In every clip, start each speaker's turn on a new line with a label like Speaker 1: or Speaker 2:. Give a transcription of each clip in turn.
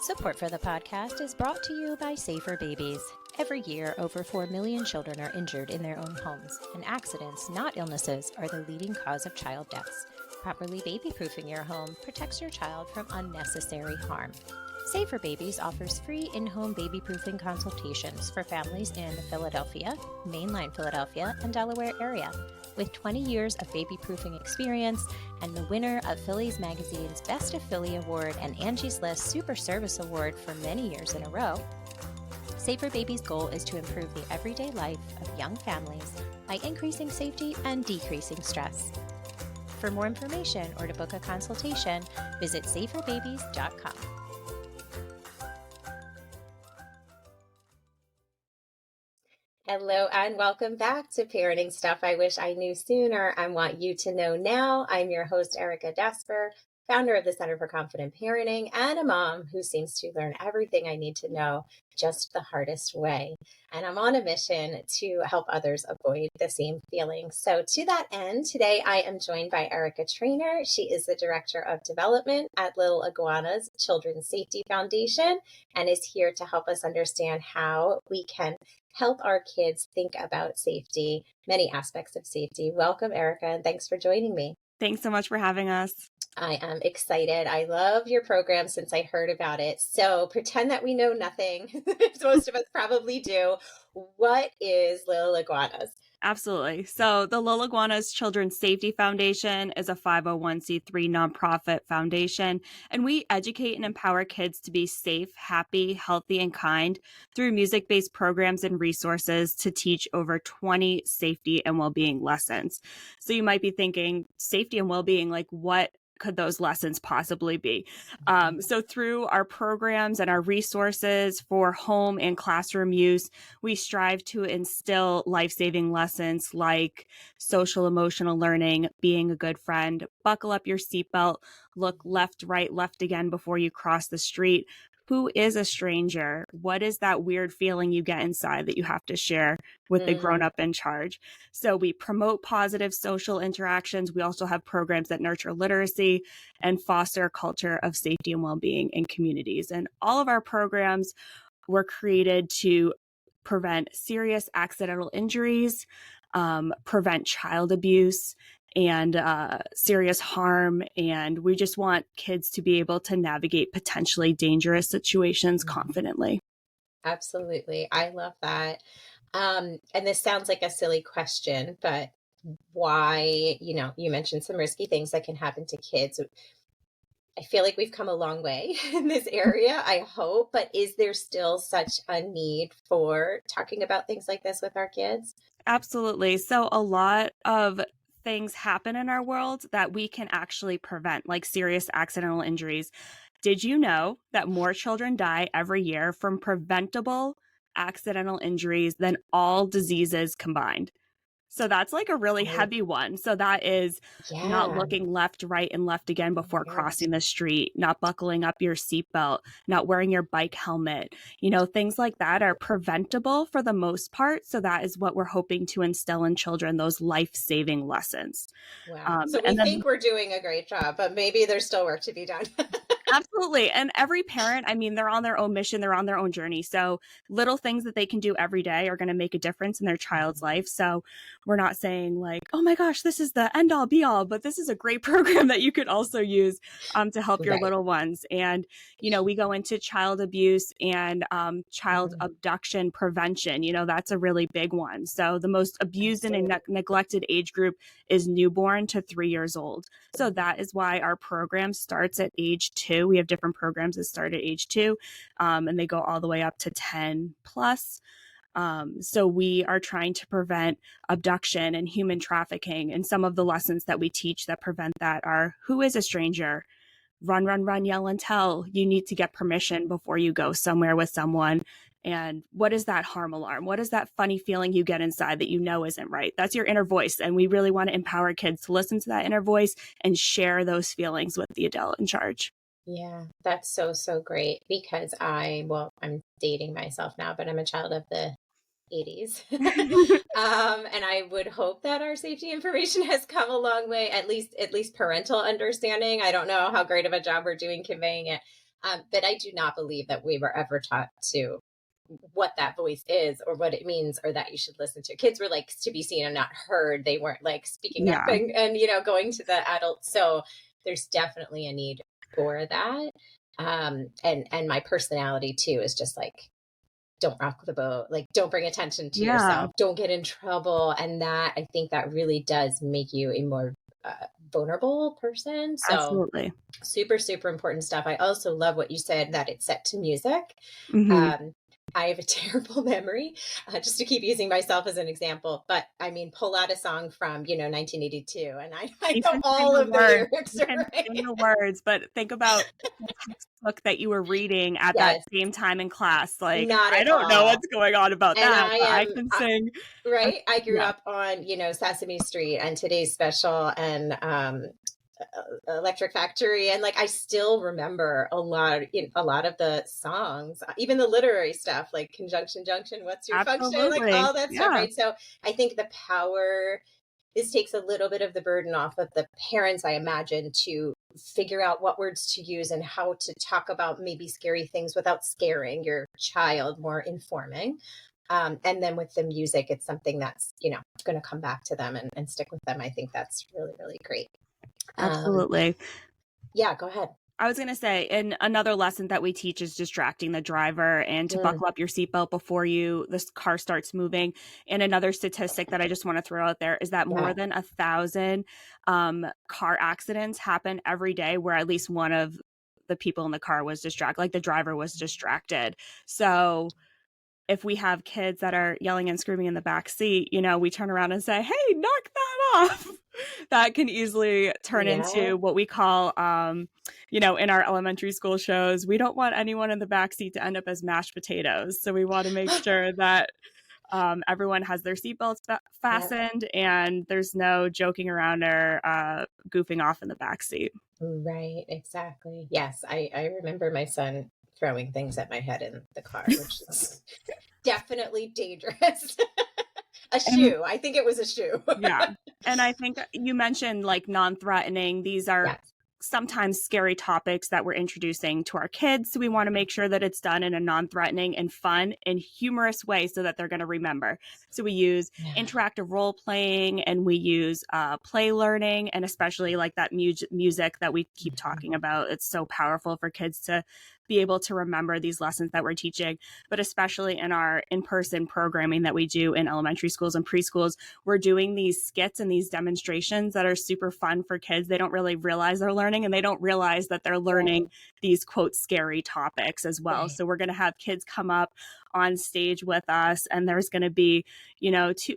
Speaker 1: Support for the podcast is brought to you by Safer Babies. Every year, over 4 million children are injured in their own homes, and accidents, not illnesses, are the leading cause of child deaths. Properly baby-proofing your home protects your child from unnecessary harm. Safer Babies offers free in-home baby-proofing consultations for families in the Philadelphia, mainline Philadelphia, and Delaware area. With 20 years of baby-proofing experience and the winner of Phillies Magazine's Best of Philly Award and Angie's List Super Service Award for many years in a row, Safer Babies' goal is to improve the everyday life of young families by increasing safety and decreasing stress. For more information or to book a consultation, visit saferbabies.com. Hello and welcome back to Parenting Stuff I Wish I Knew Sooner and Want You to Know Now. I'm your host, Erica Trainor, founder of the Center for Confident Parenting and a mom who seems to learn everything I need to know just the hardest way. And I'm on a mission to help others avoid the same feelings. So to that end, today I am joined by Erica Trainor. She is the Director of Development at Lil Iguana's Children's Safety Foundation and is here to help us understand how we can help our kids think about safety, many aspects of safety. Welcome, Erica, and thanks for joining me.
Speaker 2: Thanks so much for having us.
Speaker 1: I am excited. I love your program since I heard about it. So pretend that we know nothing. Most of us probably do. What is Lil Iguana's?
Speaker 2: Absolutely. So the Lil Iguana's Children's Safety Foundation is a 501c3 nonprofit foundation, and we educate and empower kids to be safe, happy, healthy, and kind through music-based programs and resources to teach over 20 safety and well-being lessons. So you might be thinking, safety and well-being, like what could those lessons possibly be? So through our programs and our resources for home and classroom use, we strive to instill life-saving lessons like social emotional learning, being a good friend, buckle up your seatbelt, look left, right, left again before you cross the street. Who is a stranger? What is that weird feeling you get inside that you have to share with the grown-up in charge? So we promote positive social interactions. We also have programs that nurture literacy and foster a culture of safety and well-being in communities. And all of our programs were created to prevent serious accidental injuries, prevent child abuse, and serious harm. And we just want kids to be able to navigate potentially dangerous situations confidently.
Speaker 1: Absolutely. I love that. And this sounds like a silly question, but why, you mentioned some risky things that can happen to kids. I feel like we've come a long way in this area, I hope, but is there still such a need for talking about things like this with our kids?
Speaker 2: Absolutely. So a lot of things happen in our world that we can actually prevent, like serious accidental injuries. Did you know that more children die every year from preventable accidental injuries than all diseases combined? So that's like a really heavy one. So that is not looking left, right, and left again before crossing the street, not buckling up your seatbelt, not wearing your bike helmet. Things like that are preventable for the most part. So that is what we're hoping to instill in children, those life-saving lessons.
Speaker 1: Wow. So we think we're doing a great job, but maybe there's still work to be done.
Speaker 2: Absolutely. And every parent, they're on their own mission, they're on their own journey. So little things that they can do every day are going to make a difference in their child's life. So we're not saying like, oh my gosh, this is the end all be all, but this is a great program that you could also use to help your little ones. And, we go into child abuse and child abduction prevention. That's a really big one. So the most abused and neglected age group is newborn to 3 years old. So that is why our program starts at age 2. We have different programs that start at age 2, and they go all the way up to 10 plus. So we are trying to prevent abduction and human trafficking. And some of the lessons that we teach that prevent that are, who is a stranger? Run, run, run, yell and tell. You need to get permission before you go somewhere with someone. And what is that harm alarm? What is that funny feeling you get inside that you know isn't right? That's your inner voice. And we really want to empower kids to listen to that inner voice and share those feelings with the adult in charge.
Speaker 1: Yeah, that's so, so great because I'm dating myself now, but I'm a child of the 80s. And I would hope that our safety information has come a long way, at least parental understanding. I don't know how great of a job we're doing conveying it.
Speaker 3: But I do not believe that we were ever taught to what that voice is or what it means or that you should listen to. Kids were like to be seen and not heard. They weren't like speaking up
Speaker 2: Yeah,
Speaker 3: and going to the adults. So there's definitely a need for that. And my personality too is just like, don't rock the boat, like don't bring attention to
Speaker 2: yeah,
Speaker 3: yourself, don't get in trouble. And that, I think that really does make you a more vulnerable person. So
Speaker 2: absolutely.
Speaker 3: super, super important stuff. I also love what you said, that it's set to music.
Speaker 2: Hmm.
Speaker 3: Um, I have a terrible memory, just to keep using myself as an example. But I mean, pull out a song from 1982, and I
Speaker 2: You
Speaker 3: know
Speaker 2: can sing
Speaker 3: all
Speaker 2: the
Speaker 3: of the
Speaker 2: words.
Speaker 3: lyrics.
Speaker 2: You can
Speaker 3: Right?
Speaker 2: sing the words, but think about the textbook that you were reading at that
Speaker 3: Yes,
Speaker 2: same time in class. Like,
Speaker 3: not
Speaker 2: I
Speaker 3: at
Speaker 2: don't know
Speaker 3: all.
Speaker 2: what's going on about
Speaker 3: And
Speaker 2: that,
Speaker 3: I
Speaker 2: but I
Speaker 3: am
Speaker 2: can sing. A,
Speaker 3: right. I grew
Speaker 2: yeah,
Speaker 3: up on Sesame Street and Today's Special and Electric Factory, and like I still remember a lot of the songs, even the literary stuff like conjunction junction, what's your function, like
Speaker 2: absolutely.
Speaker 3: all that stuff,
Speaker 2: Yeah,
Speaker 3: right? So I think the power, this takes a little bit of the burden off of the parents, I imagine, to figure out what words to use and how to talk about maybe scary things without scaring your child, more informing. And then with the music, it's something that's going to come back to them and stick with them. I think that's really, really great. um,
Speaker 2: absolutely.
Speaker 3: yeah, go ahead.
Speaker 2: I was going to say, and another lesson that we teach is distracting the driver and to
Speaker 3: Mm,
Speaker 2: buckle up your seatbelt before this car starts moving. And another statistic that I just want to throw out there is that
Speaker 3: yeah.
Speaker 2: more than 1,000 car accidents happen every day where at least one of the people in the car was distracted, like the driver was distracted. So if we have kids that are yelling and screaming in the back seat, we turn around and say, "Hey, knock that off." That can easily turn
Speaker 3: Yeah.
Speaker 2: into what we call, in our elementary school shows, we don't want anyone in the back seat to end up as mashed potatoes. So we want to make sure that everyone has their seatbelts
Speaker 3: Yep.
Speaker 2: fastened and there's no joking around or goofing off in the back seat.
Speaker 3: Right. Exactly. Yes. I remember my son throwing things at my head in the car, which is definitely dangerous. A
Speaker 2: And
Speaker 3: shoe. I think it was a shoe.
Speaker 2: yeah. And I think you mentioned like non-threatening. These are
Speaker 3: Yes.
Speaker 2: sometimes scary topics that we're introducing to our kids. So we want to make sure that it's done in a non-threatening and fun and humorous way so that they're going to remember. So we use
Speaker 3: Yeah.
Speaker 2: interactive role playing and we use play learning, and especially like that music that we keep talking about. It's so powerful for kids to be able to remember these lessons that we're teaching, but especially in our in-person programming that we do in elementary schools and preschools, we're doing these skits and these demonstrations that are super fun for kids. They don't really realize they're learning and they don't realize that they're learning
Speaker 3: Right.
Speaker 2: these quote scary topics as well.
Speaker 3: Right.
Speaker 2: So we're going to have kids come up on stage with us, and there's going to be,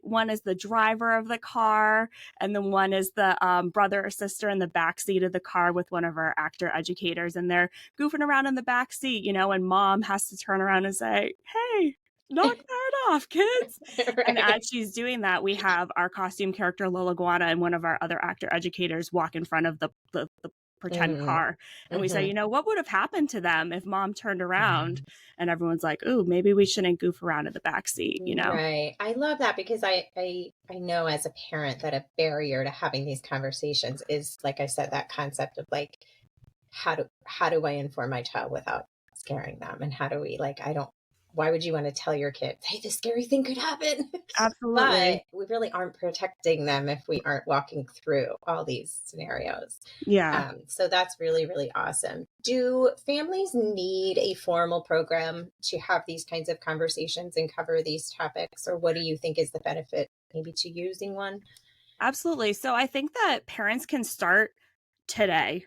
Speaker 2: one is the driver of the car, and then one is the brother or sister in the back seat of the car with one of our actor educators, and they're goofing around in the back seat, and mom has to turn around and say, "Hey, knock that off, kids." And
Speaker 3: Right.
Speaker 2: as she's doing that, we have our costume character Lil Iguana and one of our other actor educators walk in front of the pretend
Speaker 3: Mm.
Speaker 2: car. And we say,
Speaker 3: Hmm.
Speaker 2: what would have happened to them if mom turned around? And everyone's like, "Ooh, maybe we shouldn't goof around in the back seat."
Speaker 3: Right. I love that because I know as a parent that a barrier to having these conversations is, like I said, that concept of like, how do I inform my child without scaring them? And how do we, like, I don't, why would you want to tell your kids, hey, this scary thing could happen?
Speaker 2: Absolutely.
Speaker 3: But we really aren't protecting them if we aren't walking through all these scenarios.
Speaker 2: Yeah.
Speaker 3: So that's really, really awesome. Do families need a formal program to have these kinds of conversations and cover these topics? Or what do you think is the benefit maybe to using one?
Speaker 2: Absolutely. So I think that parents can start today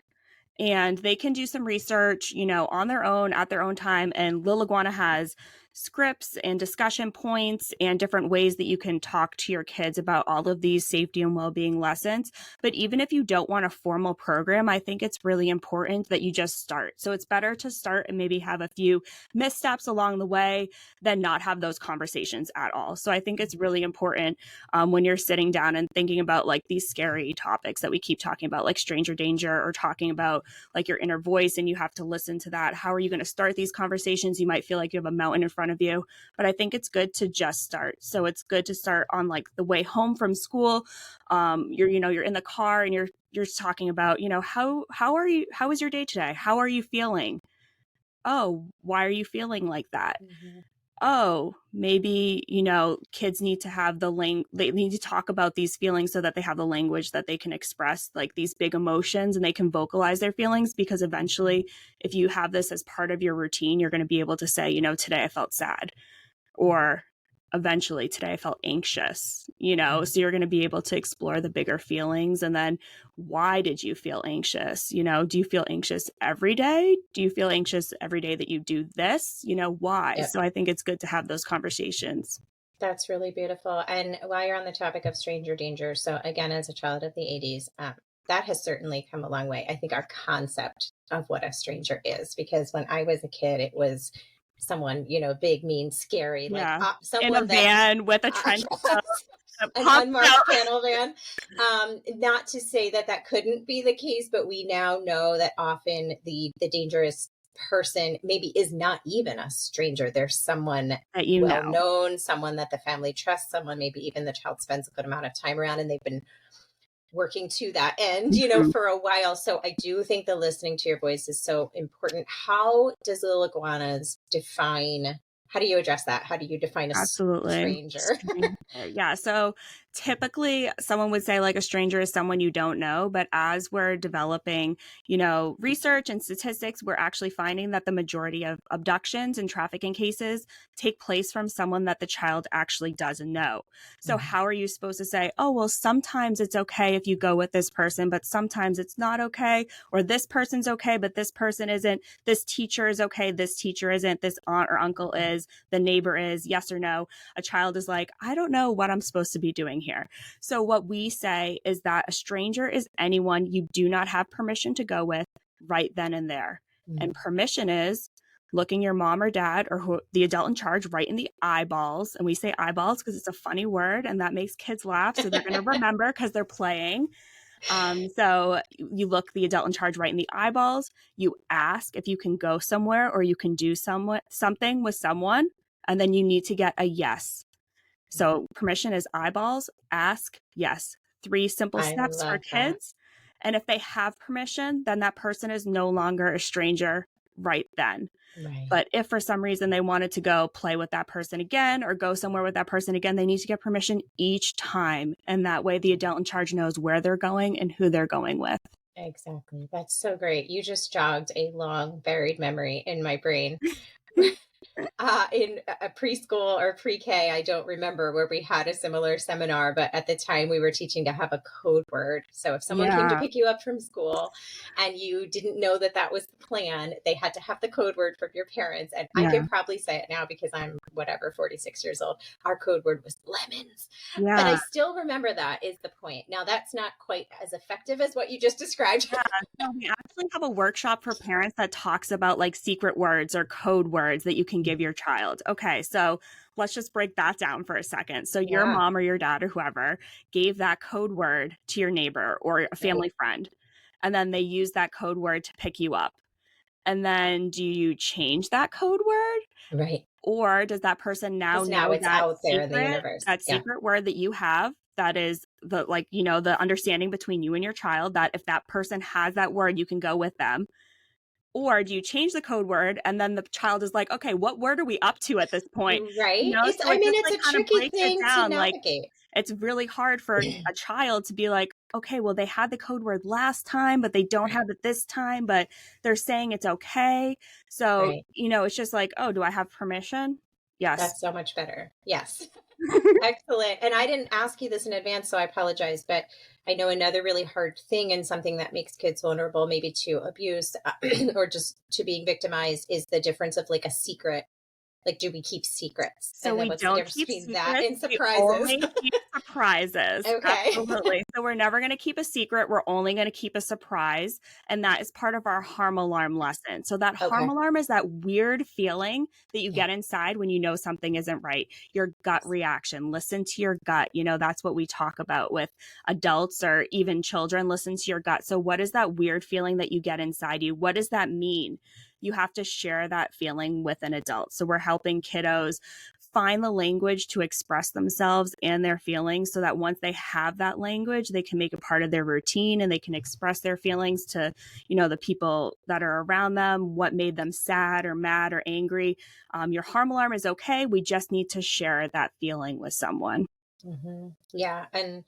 Speaker 2: and they can do some research, on their own at their own time. And Lil Iguana has scripts and discussion points and different ways that you can talk to your kids about all of these safety and well-being lessons. But even if you don't want a formal program, I think it's really important that you just start. So it's better to start and maybe have a few missteps along the way than not have those conversations at all. So I think it's really important when you're sitting down and thinking about like these scary topics that we keep talking about, like stranger danger, or talking about like your inner voice, and you have to listen to that. How are you going to start these conversations? You might feel like you have a mountain in front of you, but I think it's good to just start. So it's good to start on like the way home from school. You're in the car and you're talking about, how was your day today? How are you feeling? oh, why are you feeling like that?
Speaker 3: Mhm.
Speaker 2: Oh, maybe, you know, kids need to have they need to talk about these feelings so that they have the language that they can express like these big emotions and they can vocalize their feelings, because eventually if you have this as part of your routine, you're going to be able to say, you know, today I felt sad, or eventually today I felt anxious, you know, so you're going to be able to explore the bigger feelings. And then why did you feel anxious? You know, do you feel anxious every day? Do you feel anxious every day that you do this? You know, why?
Speaker 3: Yep.
Speaker 2: So I think it's good to have those conversations.
Speaker 3: That's really beautiful. And while you're on the topic of stranger danger, so again, as a child of the 80s, that has certainly come a long way. I think our concept of what a stranger is, because when I was a kid, it was someone, you know, big, mean, scary, like
Speaker 2: Yeah. In a
Speaker 3: someone that
Speaker 2: van with a trench coat, a
Speaker 3: an
Speaker 2: pump
Speaker 3: unmarked
Speaker 2: out.
Speaker 3: panel van. Not to say that that couldn't be the case, but we now know that often the dangerous person maybe is not even a stranger. There's someone
Speaker 2: That you
Speaker 3: well
Speaker 2: know.
Speaker 3: known, someone that the family trusts, someone maybe even the child spends a good amount of time around, and they've been working to that end, you know,
Speaker 2: Mhm.
Speaker 3: for a while. So I do think the listening to your voice is so important. How does Lil Iguanas define? How do you address that? How do you define a
Speaker 2: Absolutely.
Speaker 3: stranger?
Speaker 2: Yeah. So typically someone would say like a stranger is someone you don't know. But as we're developing, you know, research and statistics, we're actually finding that the majority of abductions and trafficking cases take place from someone that the child actually doesn't know. So how are you supposed to say, oh, well, sometimes it's okay if you go with this person, but sometimes it's not okay, or this person's okay, but this person isn't, this teacher is okay, this teacher isn't, this aunt or uncle is, the neighbor is, yes or no? A child is like, I don't know what I'm supposed to be doing here. So what we say is that a stranger is anyone you do not have permission to go with right then and there. And permission is looking your mom or dad or the adult in charge right in the eyeballs. And we say eyeballs because it's a funny word and that makes kids laugh. So they're going to remember because they're playing. So you look the adult in charge right in the eyeballs. You ask if you can go somewhere or you can do something with someone, and then you need to get a yes. So permission is eyeballs, ask, yes. 3 simple
Speaker 3: I
Speaker 2: steps for
Speaker 3: love that.
Speaker 2: kids. And if they have permission, then that person is no longer a stranger right then.
Speaker 3: Right.
Speaker 2: But if for some reason they wanted to go play with that person again or go somewhere with that person again, they need to get permission each time. And that way the adult in charge knows where they're going and who they're going with.
Speaker 3: Exactly. That's so great. You just jogged a long, buried memory in my brain. In a preschool or pre-K, I don't remember where we had a similar seminar, but at the time we were teaching to have a code word. So if someone came to
Speaker 2: Yeah.
Speaker 3: pick you up from school and you didn't know that that was the plan, they had to have the code word from your parents. And I
Speaker 2: Yeah.
Speaker 3: can probably say it now because I'm whatever, 46 years old. Our code word was lemons. But I
Speaker 2: Yeah.
Speaker 3: still remember that is the point. Now that's not quite as effective as what you just described.
Speaker 2: Yeah, so we actually have a workshop for parents that talks about like secret words or code words that you can give your child. Okay, so let's just break that down for a second. So your
Speaker 3: Yeah.
Speaker 2: mom or your dad or whoever gave that code word to your neighbor or a
Speaker 3: Right.
Speaker 2: family friend, and then they use that code word to pick you up. And then do you change that code word?
Speaker 3: Right.
Speaker 2: Or does that person now
Speaker 3: Because now
Speaker 2: know
Speaker 3: it's out there in the universe.
Speaker 2: that
Speaker 3: Yeah.
Speaker 2: secret word that you have, that is the, like, you know, the understanding between you and your child, that if that person has that word, you can go with them? Or do you change the code word and then the child is like, okay, what word are we up to at this point? You
Speaker 3: Right?
Speaker 2: know,
Speaker 3: It's
Speaker 2: so
Speaker 3: I
Speaker 2: it
Speaker 3: mean,
Speaker 2: just
Speaker 3: it's
Speaker 2: like
Speaker 3: a
Speaker 2: kind of
Speaker 3: tricky
Speaker 2: breaks it
Speaker 3: thing to
Speaker 2: down. Like
Speaker 3: navigate.
Speaker 2: it's really hard for a child to be like, okay, well, they had the code word last time, but they don't
Speaker 3: Right.
Speaker 2: have it this time, but they're saying it's okay. So,
Speaker 3: Right.
Speaker 2: you know, it's just like, oh, do I have permission? Yes.
Speaker 3: That's so much better. Yes. Excellent. And I didn't ask you this in advance, so I apologize. But I know another really hard thing and something that makes kids vulnerable, maybe to abuse or just to being victimized, is the difference of like a secret. Like, do we keep secrets?
Speaker 2: So
Speaker 3: And then
Speaker 2: we
Speaker 3: what's the
Speaker 2: don't
Speaker 3: difference
Speaker 2: keep
Speaker 3: between that
Speaker 2: secrets.
Speaker 3: and
Speaker 2: We
Speaker 3: surprises?
Speaker 2: only keep surprises.
Speaker 3: Okay.
Speaker 2: Absolutely. So we're never going to keep a secret. We're only going to keep a surprise. And that is part of our harm alarm lesson. So that harm
Speaker 3: Okay.
Speaker 2: alarm is that weird feeling that you
Speaker 3: Yeah.
Speaker 2: get inside when you know something isn't right. Your gut reaction. Listen to your gut. You know, that's what we talk about with adults or even children. Listen to your gut. So what is that weird feeling that you get inside you? What does that mean? You have to share that feeling with an adult. So we're helping kiddos find the language to express themselves and their feelings, so that once they have that language, they can make it part of their routine and they can express their feelings to, the people that are around them, what made them sad or mad or angry. Your harm alarm is okay. We just need to share that feeling with someone.
Speaker 3: Mm-hmm. Yeah. And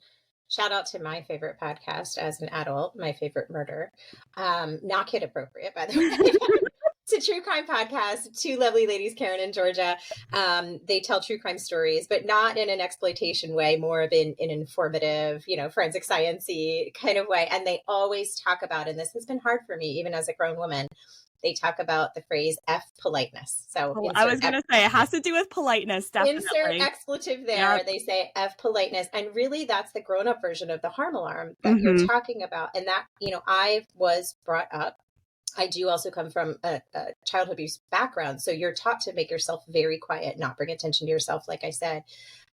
Speaker 3: shout out to my favorite podcast as an adult, my favorite murder. Not kid appropriate, by the way. It's a true crime podcast. Two lovely ladies, Karen and Georgia. They tell true crime stories, but not in an exploitation way, more of an informative, forensic science-y kind of way. And they always talk about, and this has been hard for me, even as a grown woman, they talk about the phrase F politeness. So
Speaker 2: I was going to say it has to do with politeness. Definitely.
Speaker 3: Insert expletive there. Yep. They say F politeness. And really that's the grown-up version of the harm alarm that you're talking about. And that, I was brought up. I do also come from a childhood abuse background. So you're taught to make yourself very quiet, not bring attention to yourself, like I said,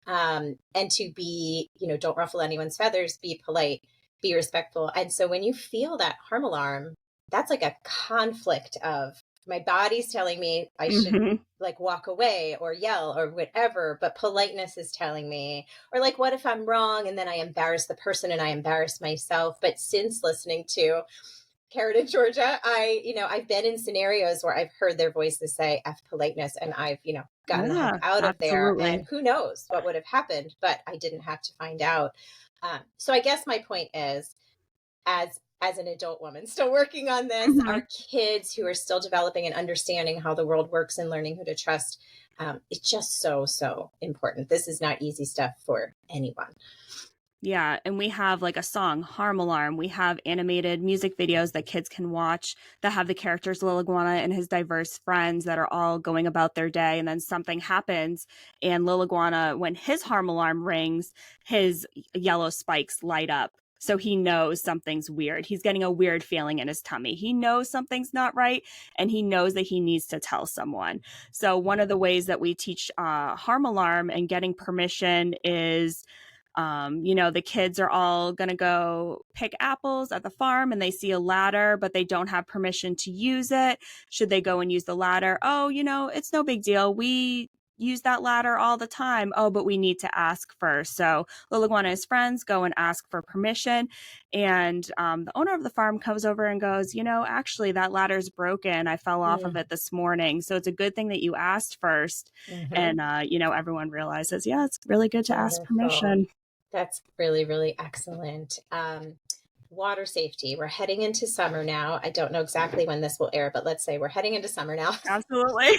Speaker 3: and to be, don't ruffle anyone's feathers, be polite, be respectful. And so when you feel that harm alarm, that's like a conflict of my body's telling me I should like walk away or yell or whatever, but politeness is telling me, or like, what if I'm wrong? And then I embarrass the person and I embarrass myself. But since listening to Karen and Georgia, I've been in scenarios where I've heard their voices say F politeness and I've, gotten the heck out of there, and who knows what would have happened, but I didn't have to find out. So I guess my point is, as an adult woman still working on this, our kids who are still developing and understanding how the world works and learning who to trust, it's just so important. This is not easy stuff for anyone.
Speaker 2: Yeah. And we have like a song, Harm Alarm. We have animated music videos that kids can watch that have the characters Lil Iguana and his diverse friends that are all going about their day. And then something happens and Lil Iguana, when his harm alarm rings, his yellow spikes light up. So he knows something's weird. He's getting a weird feeling in his tummy. He knows something's not right, and he knows that he needs to tell someone. So one of the ways that we teach harm alarm and getting permission is, the kids are all going to go pick apples at the farm and they see a ladder, but they don't have permission to use it. Should they go and use the ladder? Oh, it's no big deal. We use that ladder all the time. Oh, but we need to ask first. So Lil Iguana and his friends go and ask for permission. And the owner of the farm comes over and goes, actually that ladder's broken. I fell off of it this morning. So it's a good thing that you asked first. And, everyone realizes, it's really good to ask permission.
Speaker 3: That's really, really excellent. Water safety. We're heading into summer now. I don't know exactly when this will air, but let's say we're heading into summer now.
Speaker 2: Absolutely.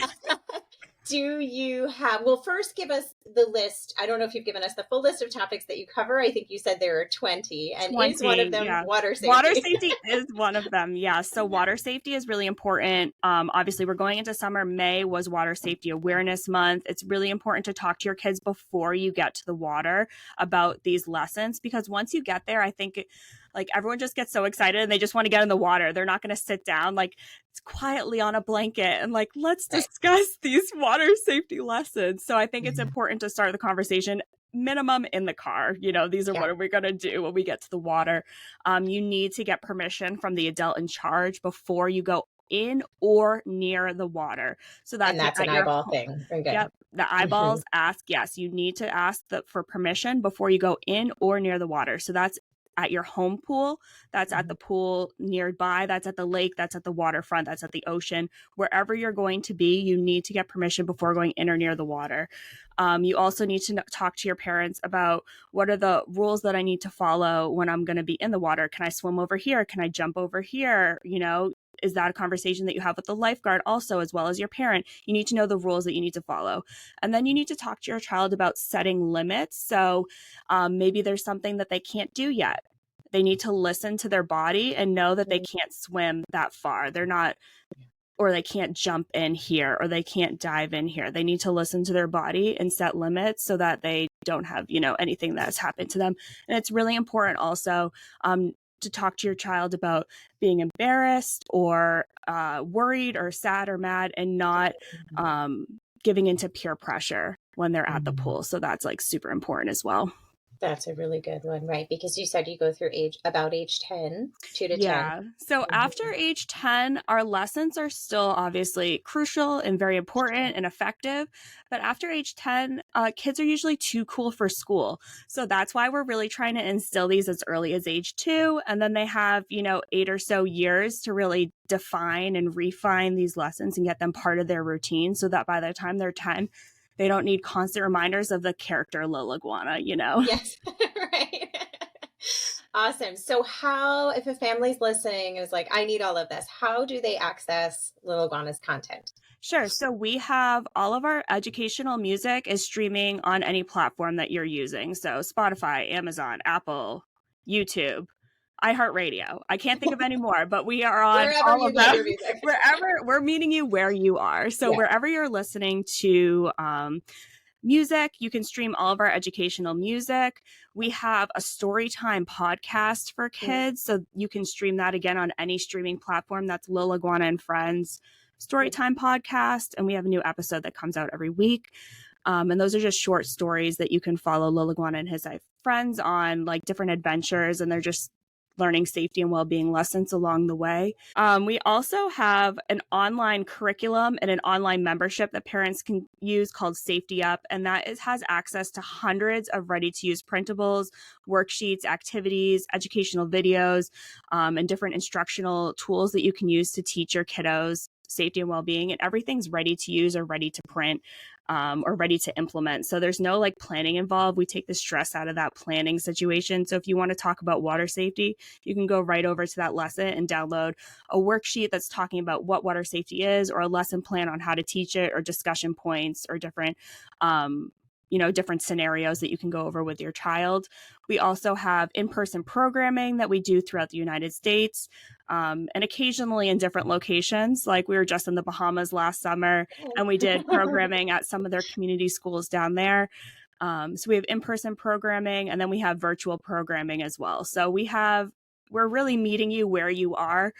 Speaker 3: Do you have, well, first give us the list. I don't know if you've given us the full list of topics that you cover. I think you said there are 20, and is one of them water safety?
Speaker 2: Water safety is one of them. Yeah. So water safety is really important. Obviously we're going into summer. May was Water Safety Awareness Month. It's really important to talk to your kids before you get to the water about these lessons, because once you get there, I think everyone just gets so excited and they just want to get in the water. They're not going to sit down quietly on a blanket and let's discuss these water safety lessons. So I think it's important to start the conversation minimum in the car. These are what are we going to do when we get to the water. You need to get permission from the adult in charge before you go in or near the water. So that's
Speaker 3: an eyeball thing. Very good.
Speaker 2: Yep. The eyeballs ask, yes, you need to ask for permission before you go in or near the water. So that's at your home pool, that's at the pool nearby, that's at the lake, that's at the waterfront, that's at the ocean. Wherever you're going to be, you need to get permission before going in or near the water. You also need to talk to your parents about what are the rules that I need to follow when I'm going to be in the water. Can I swim over here? Can I jump over here? Is that a conversation that you have with the lifeguard also, as well as your parent? You need to know the rules that you need to follow. And then you need to talk to your child about setting limits. So maybe there's something that they can't do yet. They need to listen to their body and know that they can't swim that far. They're not, or they can't jump in here, or they can't dive in here. They need to listen to their body and set limits so that they don't have, anything that's happened to them. And it's really important also to talk to your child about being embarrassed or worried or sad or mad, and not giving into peer pressure when they're at the pool. So that's super important as well.
Speaker 3: That's a really good one, right? Because you said you go through about age 10, 2 to 10.
Speaker 2: Yeah. So after
Speaker 3: Mhm.
Speaker 2: age 10, our lessons are still obviously crucial and very important and effective. But after age 10, kids are usually too cool for school. So that's why we're really trying to instill these as early as age 2. And then they have, 8 or so years to really define and refine these lessons and get them part of their routine so that by the time they're 10, they don't need constant reminders of the character Lil Iguana.
Speaker 3: Yes, right. Awesome. So how, if a family's listening and is like, I need all of this, how do they access Lil Iguana's content?
Speaker 2: Sure. So we have all of our educational music is streaming on any platform that you're using. So Spotify, Amazon, Apple, YouTube, iHeartRadio. I can't think of any more, but we are on
Speaker 3: Wherever
Speaker 2: all
Speaker 3: you
Speaker 2: of
Speaker 3: get
Speaker 2: them.
Speaker 3: your music.
Speaker 2: Wherever we're meeting you where you are. So
Speaker 3: Yeah.
Speaker 2: wherever you're listening to music, you can stream all of our educational music. We have a story time podcast for kids. So you can stream that again on any streaming platform. That's Lil Iguana and Friends Storytime podcast, and we have a new episode that comes out every week. And those are just short stories that you can follow Lil Iguana and his friends on, like different adventures, and they're just learning safety and well-being lessons along the way. We also have an online curriculum and an online membership that parents can use called Safety Up, and that has access to hundreds of ready-to-use printables, worksheets, activities, educational videos, and different instructional tools that you can use to teach your kiddos safety and well-being, and everything's ready to use or ready to print. Or ready to implement. So there's no like planning involved. We take the stress out of that planning situation. So if you want to talk about water safety, you can go right over to that lesson and download a worksheet that's talking about what water safety is, or a lesson plan on how to teach it, or discussion points, or different different scenarios that you can go over with your child. We also have in-person programming that we do throughout the United States, and occasionally in different locations. Like we were just in the Bahamas last summer, and we did programming at some of their community schools down there. So we have in-person programming, and then we have virtual programming as well. So we're really meeting you where you are,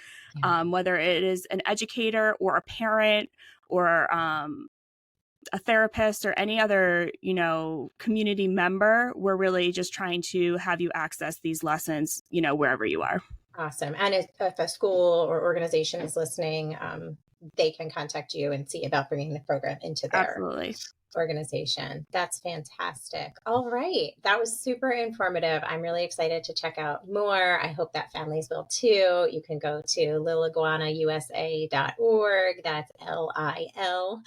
Speaker 2: whether it is an educator or a parent or a therapist or any other, community member. We're really just trying to have you access these lessons, wherever you are.
Speaker 3: Awesome. And if a school or organization is listening, they can contact you and see about bringing the program into their
Speaker 2: Absolutely.
Speaker 3: organization. That's fantastic. All right. That was super informative. I'm really excited to check out more. I hope that families will too. You can go to liliguanausa.org. That's LIL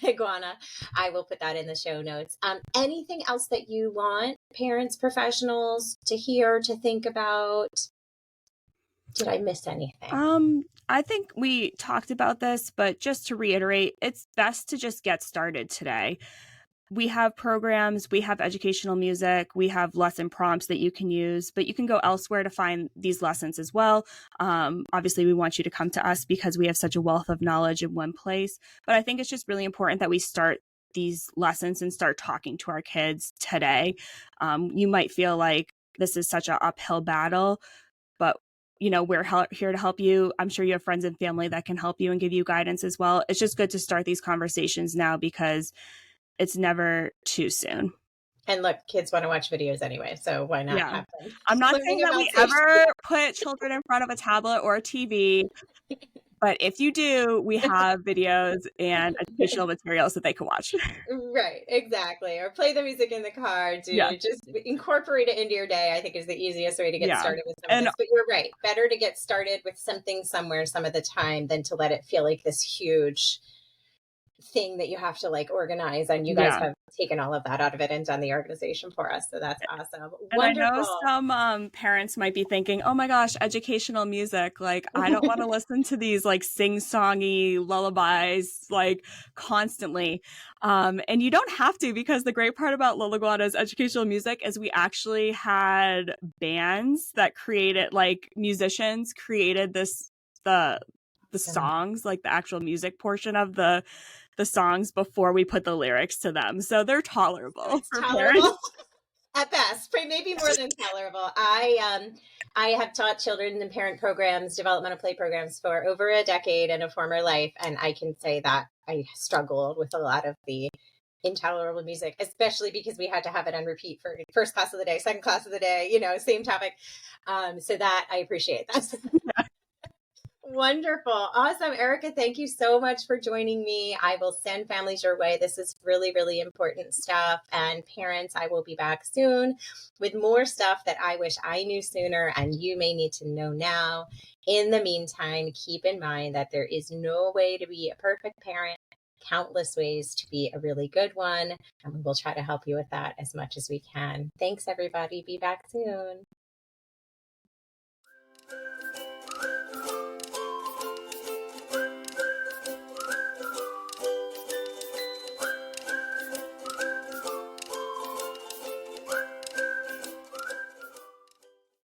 Speaker 3: Iguana. I will put that in the show notes. Anything else that you want parents, professionals to hear, to think about? Did I miss anything?
Speaker 2: I think we talked about this, but just to reiterate, it's best to just get started today. We have programs, we have educational music, we have lesson prompts that you can use, but you can go elsewhere to find these lessons as well. Obviously, we want you to come to us because we have such a wealth of knowledge in one place. But I think it's just really important that we start these lessons and start talking to our kids today. You might feel like this is such an uphill battle, but we're here to help you. I'm sure you have friends and family that can help you and give you guidance as well. It's just good to start these conversations now because it's never too soon.
Speaker 3: And look, kids want to watch videos anyway, so why not have them?
Speaker 2: I'm not saying that we ever put children in front of a tablet or a TV, but if you do, we have videos and educational materials that they can watch.
Speaker 3: Right, exactly. Or play the music in the car. Just incorporate it into your day, I think is the easiest way to get started with some of this. But you're right. Better to get started with something somewhere some of the time than to let it feel like this huge thing that you have to like organize. And you guys have taken all of that out of it and done the organization for us. So that's awesome.
Speaker 2: And
Speaker 3: wonderful.
Speaker 2: I know some parents might be thinking, oh my gosh, educational music. Like, I don't want to listen to these like sing-songy lullabies like constantly. And you don't have to, because the great part about Lil Iguana's educational music is we actually had bands that created, like musicians created the songs, like the actual music portion of the songs before we put the lyrics to them. So they're tolerable for parents.
Speaker 3: At best, maybe more than tolerable. I have taught children and parent programs, developmental play programs for over a decade in a former life. And I can say that I struggled with a lot of the intolerable music, especially because we had to have it on repeat for first class of the day, second class of the day, you know, same topic. So that I appreciate that. Wonderful. Awesome. Erica, thank you so much for joining me. I will send families your way. This is really, really important stuff. And parents, I will be back soon with more stuff that I wish I knew sooner and you may need to know now. In the meantime, keep in mind that there is no way to be a perfect parent, countless ways to be a really good one. And we will try to help you with that as much as we can. Thanks, everybody. Be back soon.